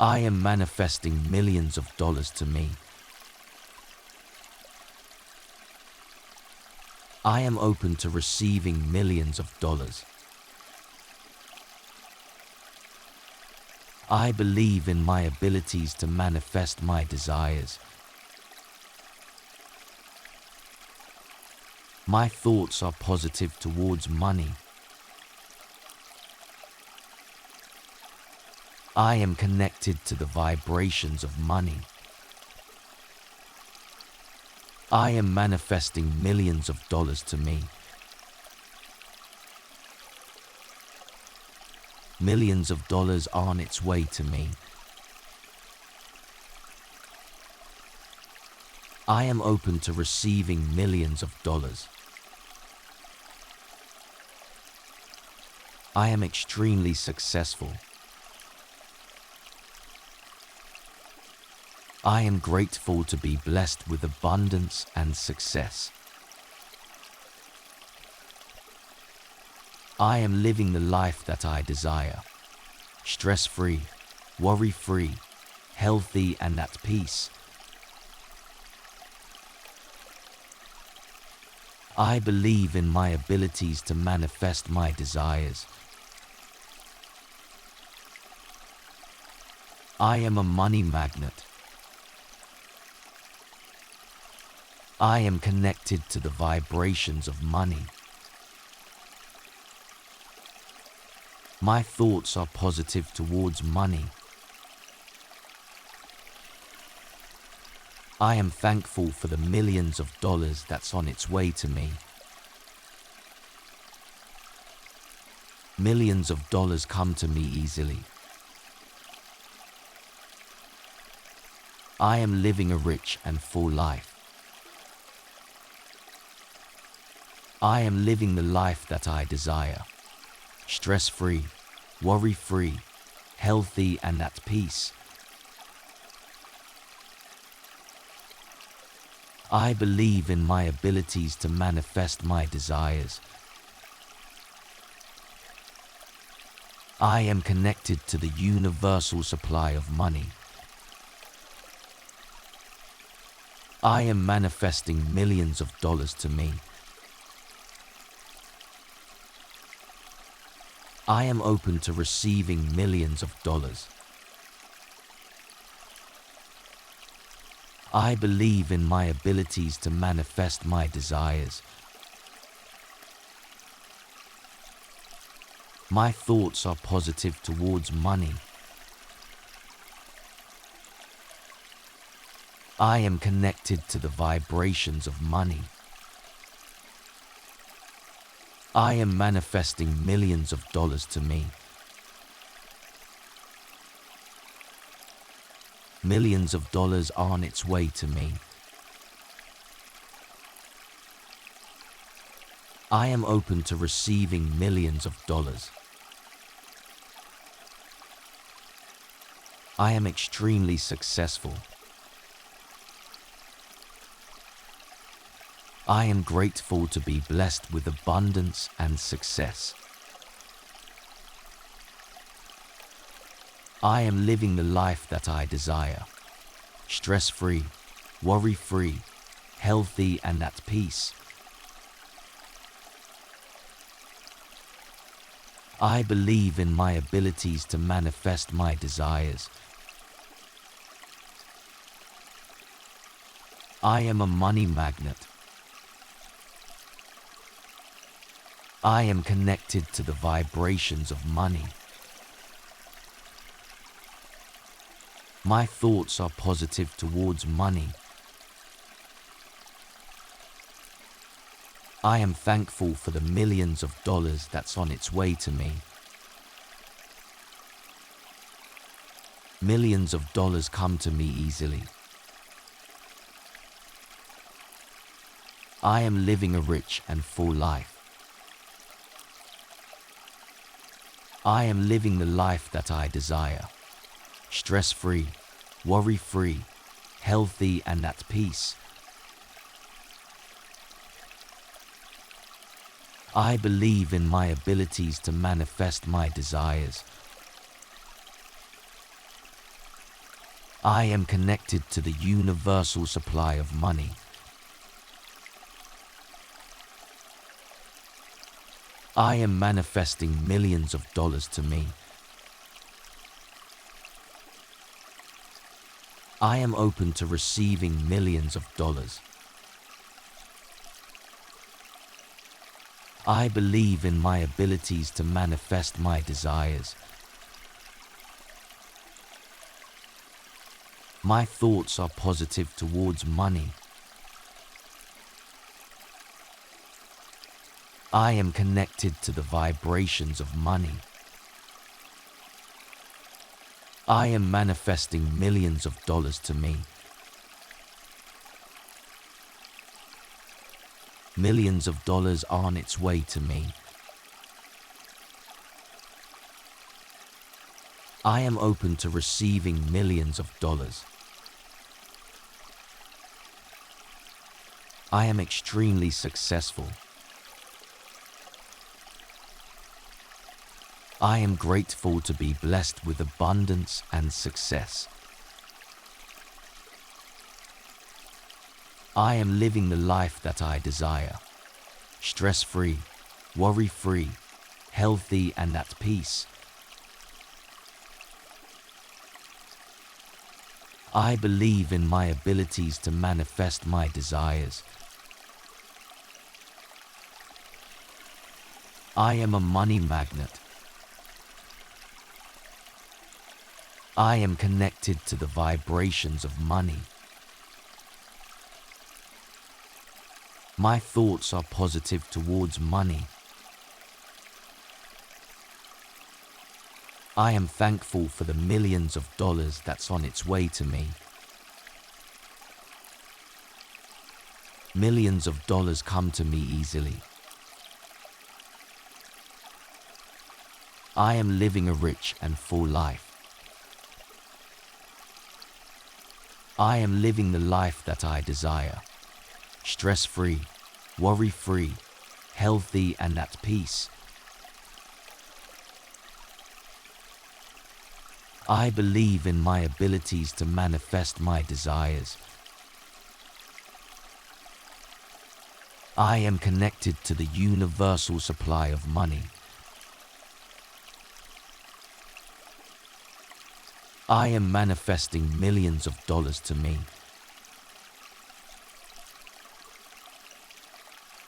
I am manifesting millions of dollars to me. I am open to receiving millions of dollars. I believe in my abilities to manifest my desires. My thoughts are positive towards money. I am connected to the vibrations of money. I am manifesting millions of dollars to me. Millions of dollars are on its way to me. I am open to receiving millions of dollars. I am extremely successful. I am grateful to be blessed with abundance and success. I am living the life that I desire. Stress-free, worry-free, healthy and at peace. I believe in my abilities to manifest my desires. I am a money magnet. I am connected to the vibrations of money. My thoughts are positive towards money. I am thankful for the millions of dollars that's on its way to me. Millions of dollars come to me easily. I am living a rich and full life. I am living the life that I desire. Stress-free, worry-free, healthy and at peace. I believe in my abilities to manifest my desires. I am connected to the universal supply of money. I am manifesting millions of dollars to me. I am open to receiving millions of dollars. I believe in my abilities to manifest my desires. My thoughts are positive towards money. I am connected to the vibrations of money. I am manifesting millions of dollars to me. Millions of dollars are on its way to me. I am open to receiving millions of dollars. I am extremely successful. I am grateful to be blessed with abundance and success. I am living the life that I desire. Stress-free, worry-free, healthy and at peace. I believe in my abilities to manifest my desires. I am a money magnet. I am connected to the vibrations of money. My thoughts are positive towards money. I am thankful for the millions of dollars that's on its way to me. Millions of dollars come to me easily. I am living a rich and full life. I am living the life that I desire. Stress-free, worry-free, healthy and at peace. I believe in my abilities to manifest my desires. I am connected to the universal supply of money. I am manifesting millions of dollars to me. I am open to receiving millions of dollars. I believe in my abilities to manifest my desires. My thoughts are positive towards money. I am connected to the vibrations of money. I am manifesting millions of dollars to me. Millions of dollars are on its way to me. I am open to receiving millions of dollars. I am extremely successful. I am grateful to be blessed with abundance and success. I am living the life that I desire. Stress-free, worry-free, healthy and at peace. I believe in my abilities to manifest my desires. I am a money magnet. I am connected to the vibrations of money. My thoughts are positive towards money. I am thankful for the millions of dollars that's on its way to me. Millions of dollars come to me easily. I am living a rich and full life. I am living the life that I desire. Stress-free, worry-free, healthy and at peace. I believe in my abilities to manifest my desires. I am connected to the universal supply of money. I am manifesting millions of dollars to me.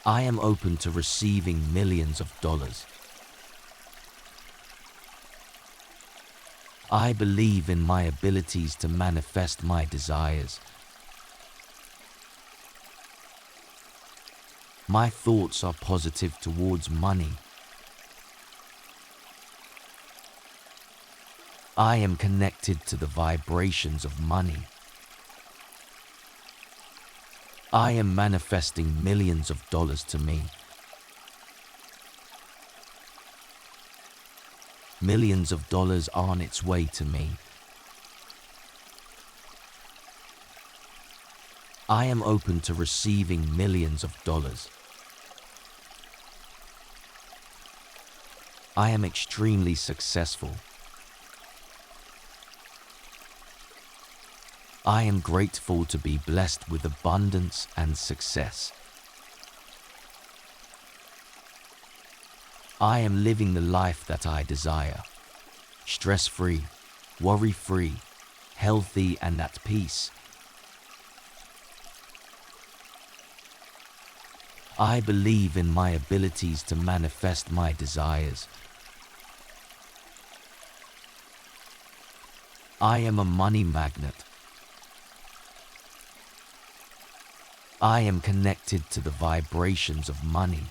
I am open to receiving millions of dollars. I believe in my abilities to manifest my desires. My thoughts are positive towards money. I am connected to the vibrations of money. I am manifesting millions of dollars to me. Millions of dollars are on its way to me. I am open to receiving millions of dollars. I am extremely successful. I am grateful to be blessed with abundance and success. I am living the life that I desire. Stress-free, worry-free, healthy and at peace. I believe in my abilities to manifest my desires. I am a money magnet. I am connected to the vibrations of money.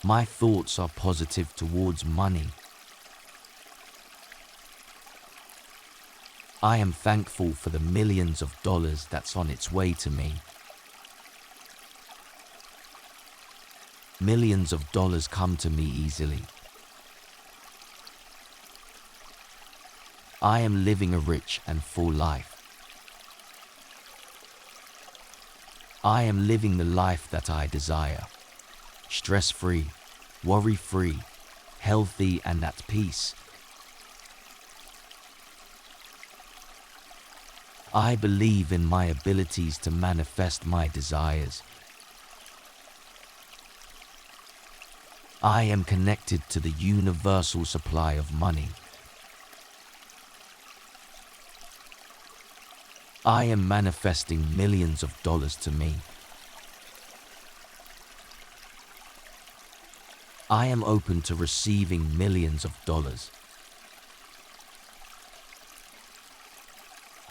My thoughts are positive towards money. I am thankful for the millions of dollars that's on its way to me. Millions of dollars come to me easily. I am living a rich and full life. I am living the life that I desire. Stress-free, worry-free, healthy and at peace. I believe in my abilities to manifest my desires. I am connected to the universal supply of money. I am manifesting millions of dollars to me. I am open to receiving millions of dollars.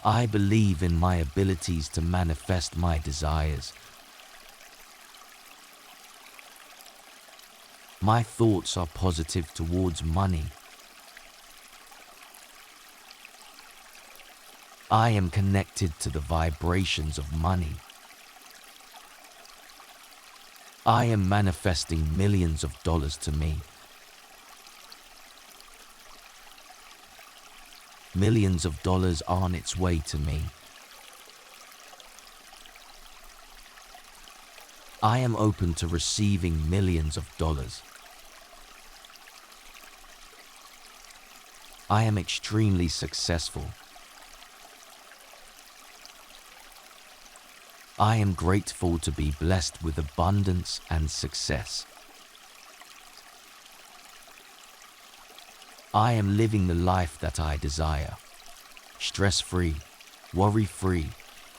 I believe in my abilities to manifest my desires. My thoughts are positive towards money. I am connected to the vibrations of money. I am manifesting millions of dollars to me. Millions of dollars are on its way to me. I am open to receiving millions of dollars. I am extremely successful. I am grateful to be blessed with abundance and success. I am living the life that I desire. Stress-free, worry-free,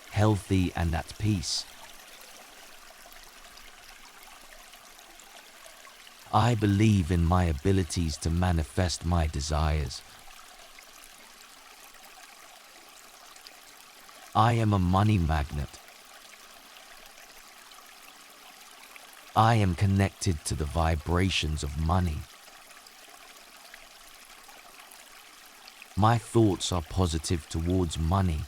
healthy and at peace. I believe in my abilities to manifest my desires. I am a money magnet. I am connected to the vibrations of money. My thoughts are positive towards money.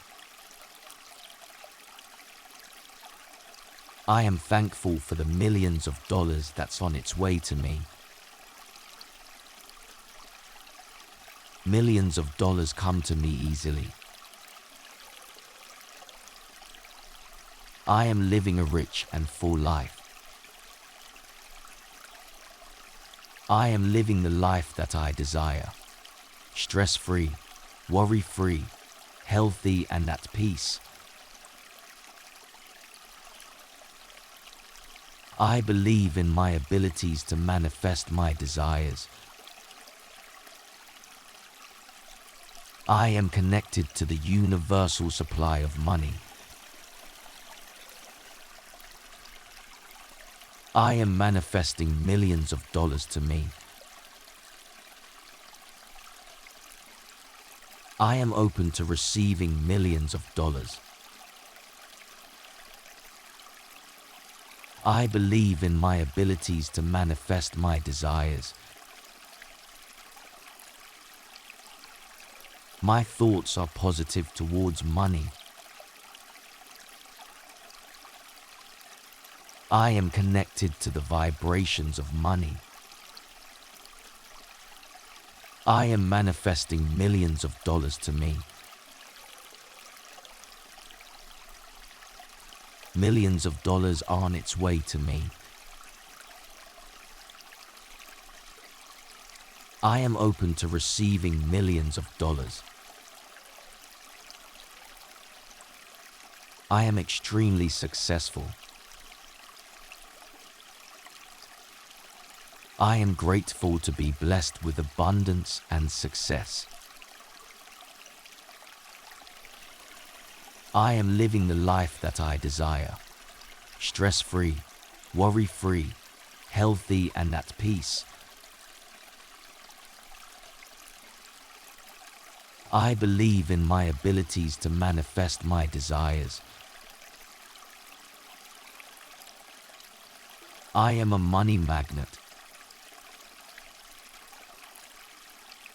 I am thankful for the millions of dollars that's on its way to me. Millions of dollars come to me easily. I am living a rich and full life. I am living the life that I desire. Stress-free, worry-free, healthy and at peace. I believe in my abilities to manifest my desires. I am connected to the universal supply of money. I am manifesting millions of dollars to me. I am open to receiving millions of dollars. I believe in my abilities to manifest my desires. My thoughts are positive towards money. I am connected to the vibrations of money. I am manifesting millions of dollars to me. Millions of dollars are on its way to me. I am open to receiving millions of dollars. I am extremely successful. I am grateful to be blessed with abundance and success. I am living the life that I desire. Stress-free, worry-free, healthy and at peace. I believe in my abilities to manifest my desires. I am a money magnet.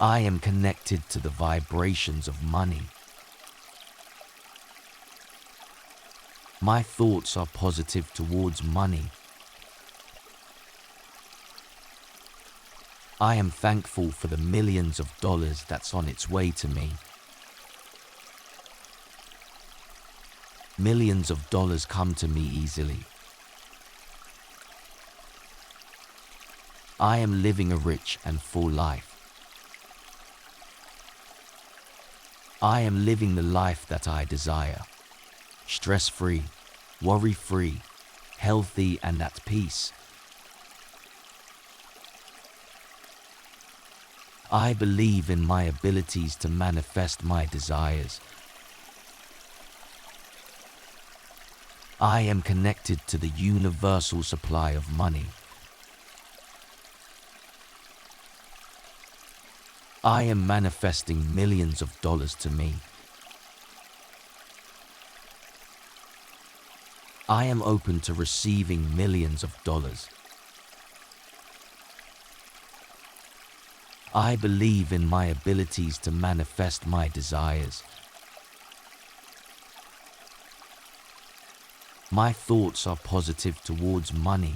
I am connected to the vibrations of money. My thoughts are positive towards money. I am thankful for the millions of dollars that's on its way to me. Millions of dollars come to me easily. I am living a rich and full life. I am living the life that I desire. Stress-free, worry-free, healthy and at peace. I believe in my abilities to manifest my desires. I am connected to the universal supply of money. I am manifesting millions of dollars to me. I am open to receiving millions of dollars. I believe in my abilities to manifest my desires. My thoughts are positive towards money.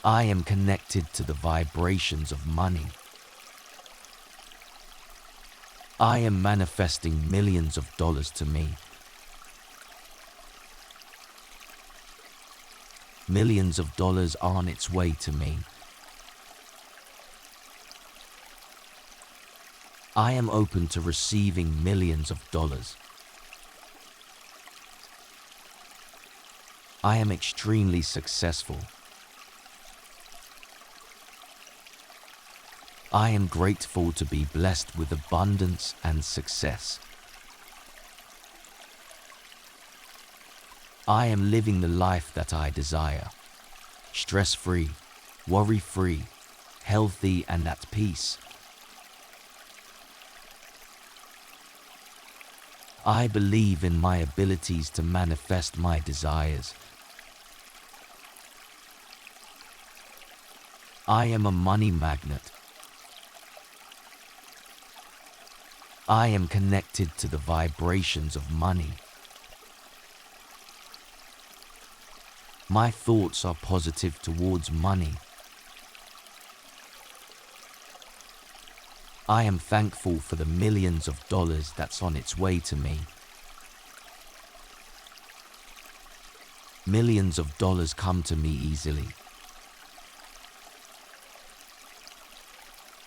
I am connected to the vibrations of money. I am manifesting millions of dollars to me. Millions of dollars are on its way to me. I am open to receiving millions of dollars. I am extremely successful. I am grateful to be blessed with abundance and success. I am living the life that I desire. Stress-free, worry-free, healthy and at peace. I believe in my abilities to manifest my desires. I am a money magnet. I am connected to the vibrations of money. My thoughts are positive towards money. I am thankful for the millions of dollars that's on its way to me. Millions of dollars come to me easily.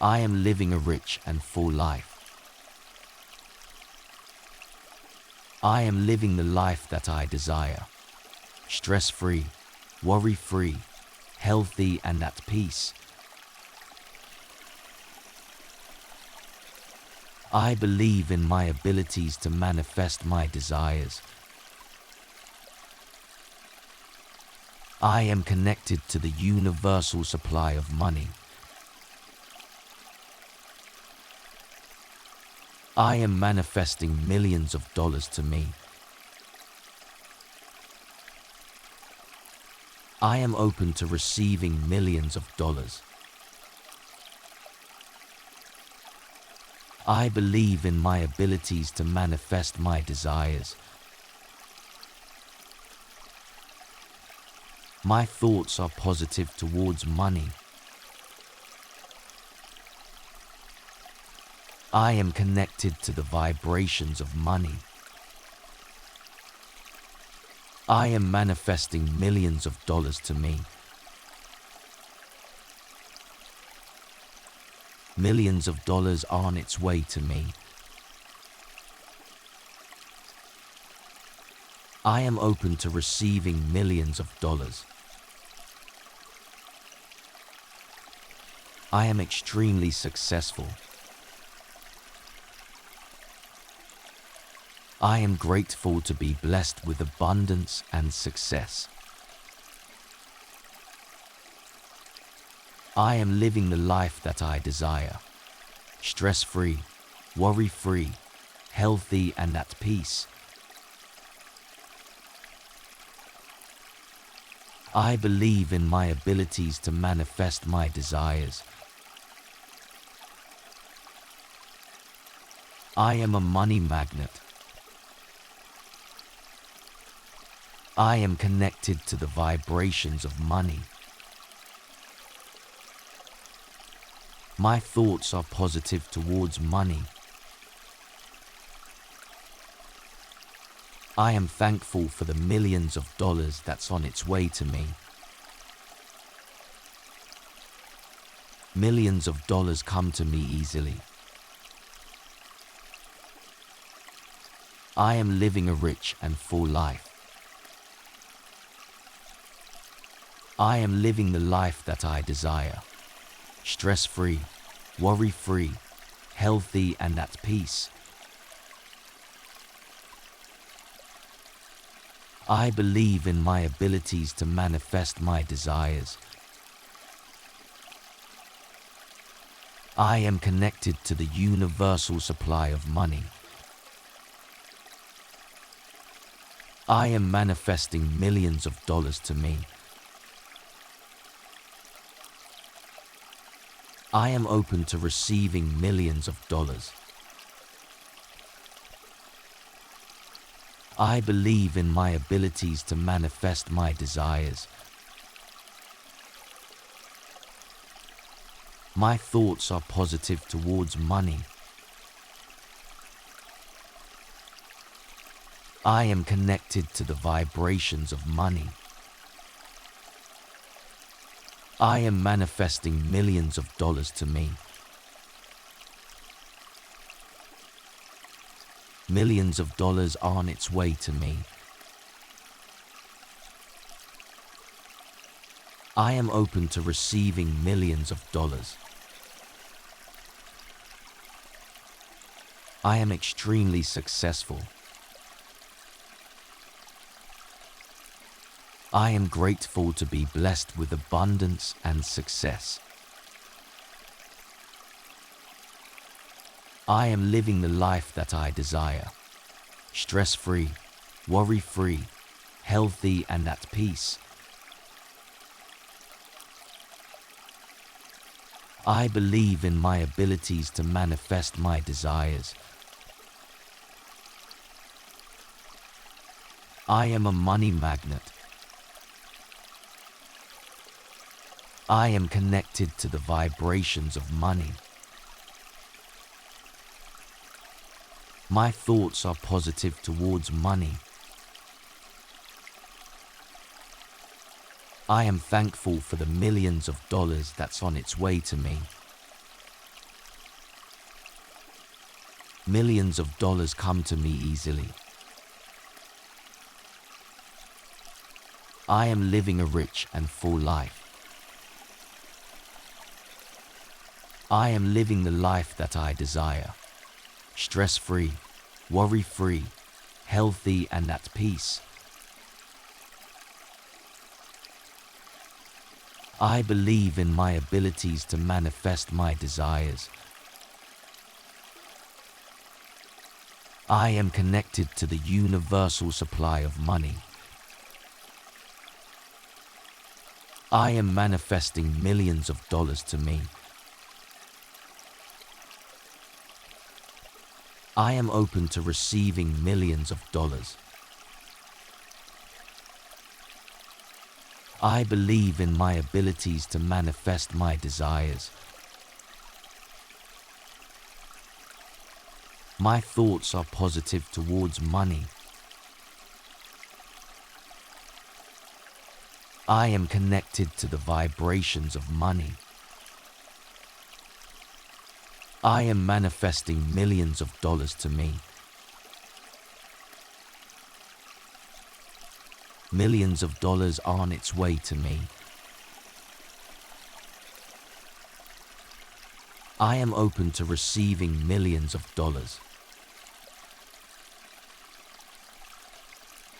I am living a rich and full life. I am living the life that I desire. Stress-free, worry-free, healthy and at peace. I believe in my abilities to manifest my desires. I am connected to the universal supply of money. I am manifesting millions of dollars to me. I am open to receiving millions of dollars. I believe in my abilities to manifest my desires. My thoughts are positive towards money. I am connected to the vibrations of money. I am manifesting millions of dollars to me. Millions of dollars are on its way to me. I am open to receiving millions of dollars. I am extremely successful. I am grateful to be blessed with abundance and success. I am living the life that I desire. Stress-free, worry-free, healthy and at peace. I believe in my abilities to manifest my desires. I am a money magnet. I am connected to the vibrations of money. My thoughts are positive towards money. I am thankful for the millions of dollars that's on its way to me. Millions of dollars come to me easily. I am living a rich and full life. I am living the life that I desire. Stress-free, worry-free, healthy and at peace. I believe in my abilities to manifest my desires. I am connected to the universal supply of money. I am manifesting millions of dollars to me. I am open to receiving millions of dollars. I believe in my abilities to manifest my desires. My thoughts are positive towards money. I am connected to the vibrations of money. I am manifesting millions of dollars to me. Millions of dollars are on its way to me. I am open to receiving millions of dollars. I am extremely successful. I am grateful to be blessed with abundance and success. I am living the life that I desire. Stress-free, worry-free, healthy and at peace. I believe in my abilities to manifest my desires. I am a money magnet. I am connected to the vibrations of money. My thoughts are positive towards money. I am thankful for the millions of dollars that's on its way to me. Millions of dollars come to me easily. I am living a rich and full life. I am living the life that I desire. Stress-free, worry-free, healthy and at peace. I believe in my abilities to manifest my desires. I am connected to the universal supply of money. I am manifesting millions of dollars to me. I am open to receiving millions of dollars. I believe in my abilities to manifest my desires. My thoughts are positive towards money. I am connected to the vibrations of money. I am manifesting millions of dollars to me. Millions of dollars are on its way to me. I am open to receiving millions of dollars.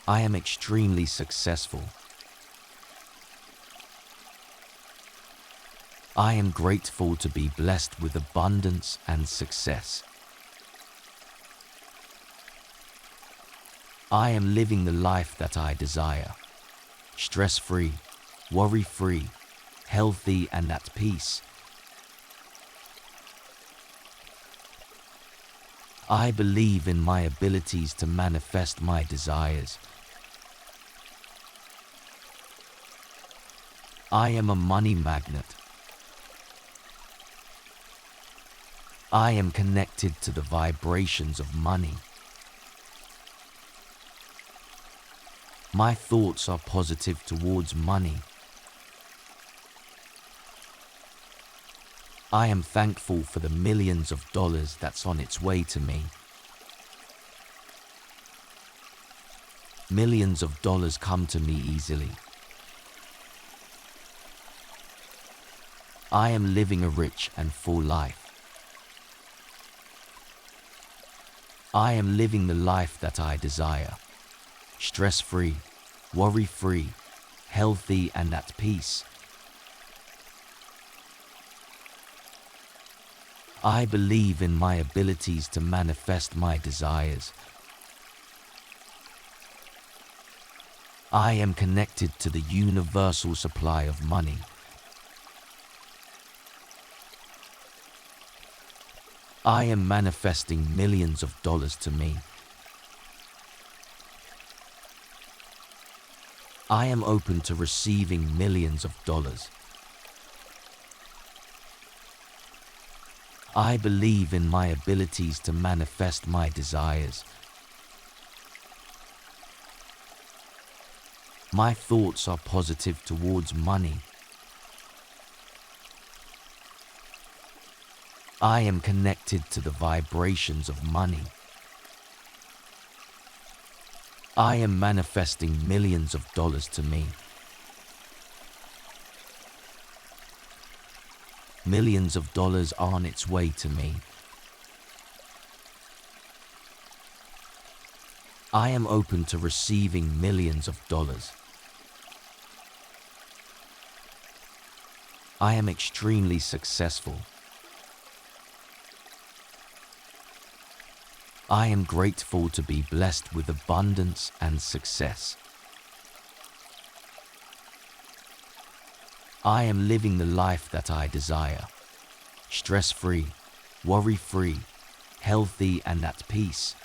I am extremely successful. I am grateful to be blessed with abundance and success. I am living the life that I desire. Stress-free, worry-free, healthy and at peace. I believe in my abilities to manifest my desires. I am a money magnet. I am connected to the vibrations of money. My thoughts are positive towards money. I am thankful for the millions of dollars that's on its way to me. Millions of dollars come to me easily. I am living a rich and full life. I am living the life that I desire. Stress-free, worry-free, healthy and at peace. I believe in my abilities to manifest my desires. I am connected to the universal supply of money. I am manifesting millions of dollars to me. I am open to receiving millions of dollars. I believe in my abilities to manifest my desires. My thoughts are positive towards money. I am connected to the vibrations of money. I am manifesting millions of dollars to me. Millions of dollars are on its way to me. I am open to receiving millions of dollars. I am extremely successful. I am grateful to be blessed with abundance and success. I am living the life that I desire. Stress-free, worry-free, healthy and at peace.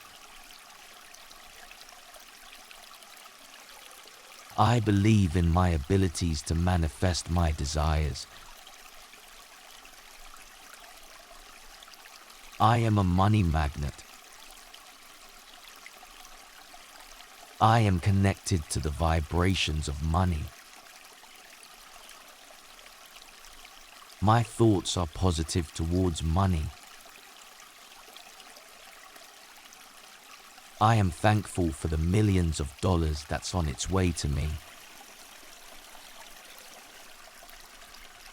I believe in my abilities to manifest my desires. I am a money magnet. I am connected to the vibrations of money. My thoughts are positive towards money. I am thankful for the millions of dollars that's on its way to me.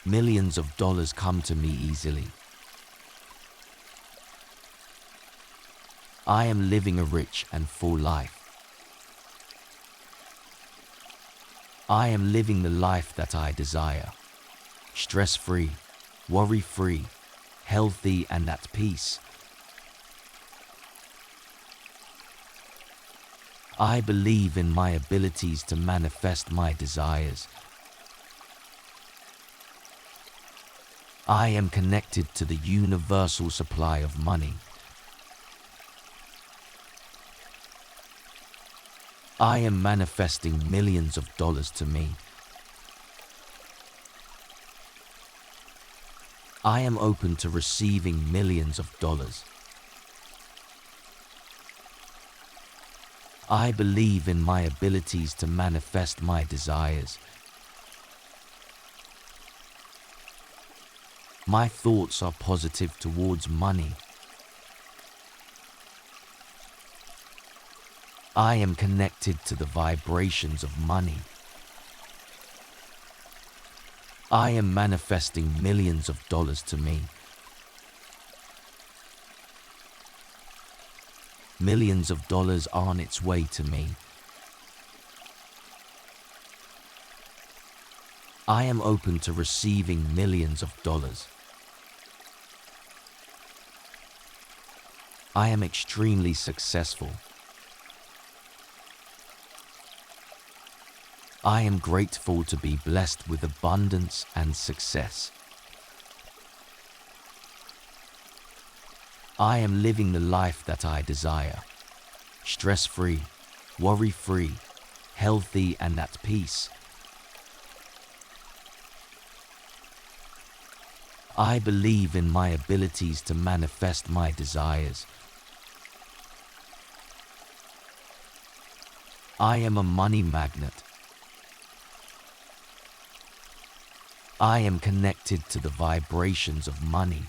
Millions of dollars come to me easily. I am living a rich and full life. I am living the life that I desire. Stress-free, worry-free, healthy and at peace. I believe in my abilities to manifest my desires. I am connected to the universal supply of money. I am manifesting millions of dollars to me. I am open to receiving millions of dollars. I believe in my abilities to manifest my desires. My thoughts are positive towards money. I am connected to the vibrations of money. I am manifesting millions of dollars to me. Millions of dollars are on its way to me. I am open to receiving millions of dollars. I am extremely successful. I am grateful to be blessed with abundance and success. I am living the life that I desire. Stress-free, worry-free, healthy and at peace. I believe in my abilities to manifest my desires. I am a money magnet. I am connected to the vibrations of money.